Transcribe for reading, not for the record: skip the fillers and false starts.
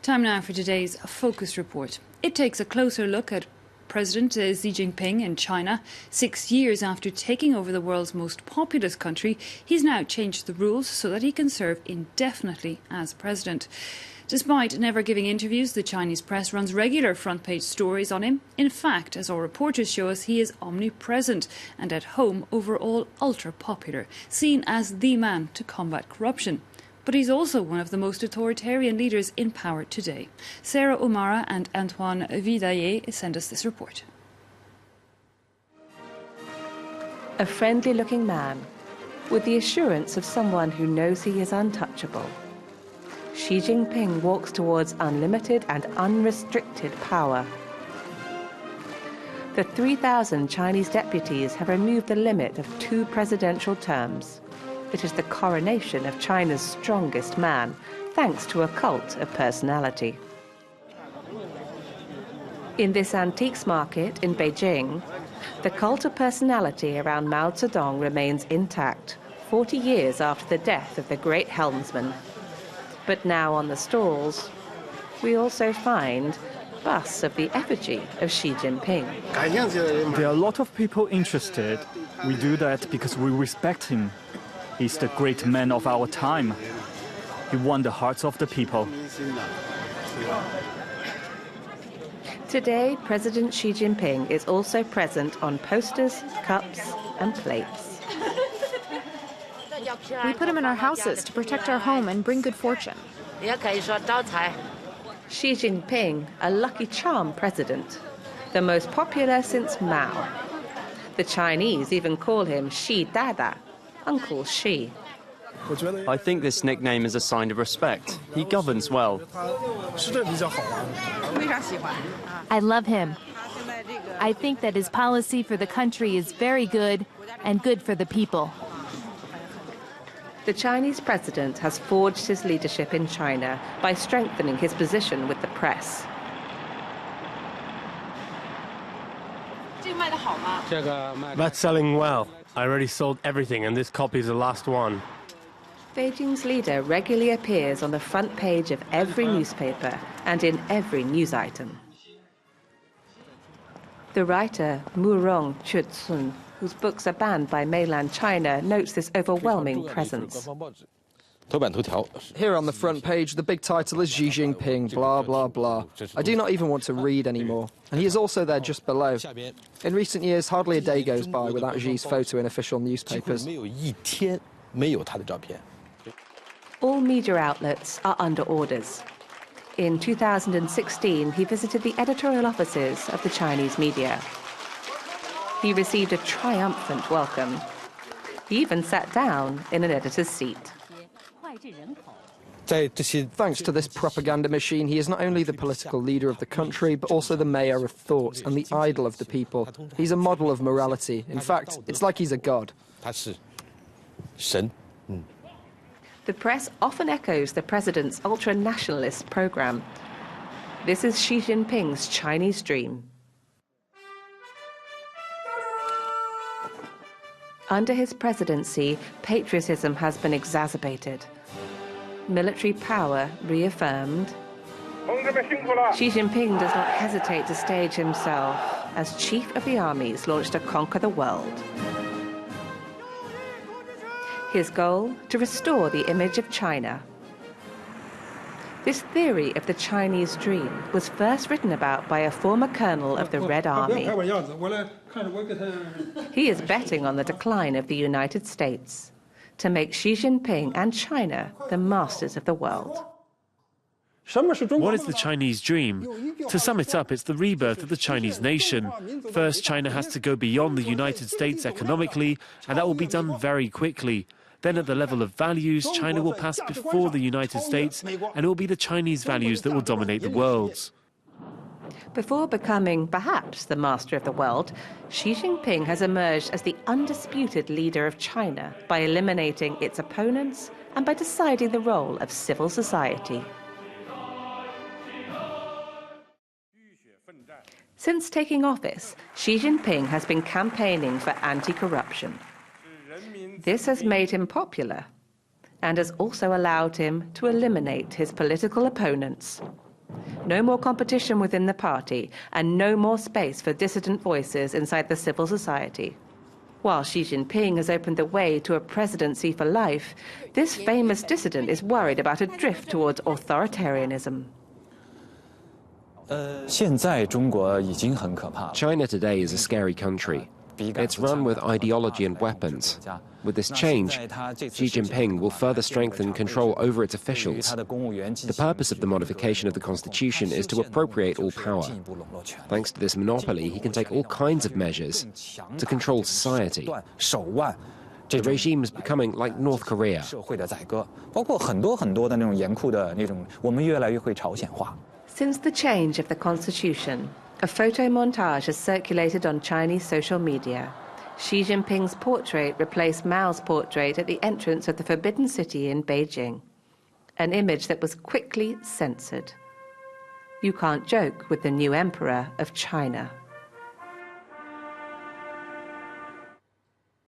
Time now for today's Focus Report. It takes a closer look at President Xi Jinping in China. 6 years after taking over the world's most populous country, he's now changed the rules so that he can serve indefinitely as president. Despite never giving interviews, the Chinese press runs regular front-page stories on him. In fact, as our reporters show us, he is omnipresent and at home overall ultra-popular, seen as the man to combat corruption. But he's also one of the most authoritarian leaders in power today. Sarah O'Mara and Antoine Vidaillet send us this report. A friendly-looking man with the assurance of someone who knows he is untouchable. Xi Jinping walks towards unlimited and unrestricted power. The 3,000 Chinese deputies have removed the limit of 2 presidential terms. It is the coronation of China's strongest man, thanks to a cult of personality. In this antiques market in Beijing, the cult of personality around Mao Zedong remains intact, 40 years after the death of the great helmsman. But now on the stalls, we also find busts of the effigy of Xi Jinping. There are a lot of people interested. We do that because we respect him. He's the great man of our time. He won the hearts of the people. Today, President Xi Jinping is also present on posters, cups, and plates. We put him in our houses to protect our home and bring good fortune. Xi Jinping, a lucky charm president, the most popular since Mao. The Chinese even call him Xi Dada, Uncle Xi. I think this nickname is a sign of respect. He governs well. I love him. I think that his policy for the country is very good and good for the people. The Chinese president has forged his leadership in China by strengthening his position with the press. That's selling well. I already sold everything, and this copy is the last one. Beijing's leader regularly appears on the front page of every newspaper and in every news item. The writer Mu Rong Chutsun, whose books are banned by mainland China, notes this overwhelming presence. Here on the front page, the big title is Xi Jinping, blah, blah, blah. I do not even want to read anymore. And he is also there just below. In recent years, hardly a day goes by without Xi's photo in official newspapers. All media outlets are under orders. In 2016, he visited the editorial offices of the Chinese media. He received a triumphant welcome. He even sat down in an editor's seat. Thanks to this propaganda machine, he is not only the political leader of the country, but also the mayor of thought and the idol of the people. He's a model of morality. In fact, it's like he's a god. The press often echoes the president's ultra-nationalist program. This is Xi Jinping's Chinese dream. Under his presidency, patriotism has been exacerbated. Military power reaffirmed. Xi Jinping does not hesitate to stage himself as chief of the armies launched to conquer the world. His goal, to restore the image of China. This theory of the Chinese dream was first written about by a former colonel of the Red Army. He is betting on the decline of the United States to make Xi Jinping and China the masters of the world. What is the Chinese dream? To sum it up, it's the rebirth of the Chinese nation. First, China has to go beyond the United States economically, and that will be done very quickly. Then at the level of values, China will pass before the United States, and it will be the Chinese values that will dominate the world. Before becoming, perhaps, the master of the world, Xi Jinping has emerged as the undisputed leader of China by eliminating its opponents and by deciding the role of civil society. Since taking office, Xi Jinping has been campaigning for anti-corruption. This has made him popular and has also allowed him to eliminate his political opponents. No more competition within the party, and no more space for dissident voices inside the civil society. While Xi Jinping has opened the way to a presidency for life, this famous dissident is worried about a drift towards authoritarianism. China today is a scary country. It's run with ideology and weapons. With this change, Xi Jinping will further strengthen control over its officials. The purpose of the modification of the constitution is to appropriate all power. Thanks to this monopoly, he can take all kinds of measures to control society. The regime is becoming like North Korea. Since the change of the constitution, a photo montage has circulated on Chinese social media. Xi Jinping's portrait replaced Mao's portrait at the entrance of the Forbidden City in Beijing, an image that was quickly censored. You can't joke with the new emperor of China.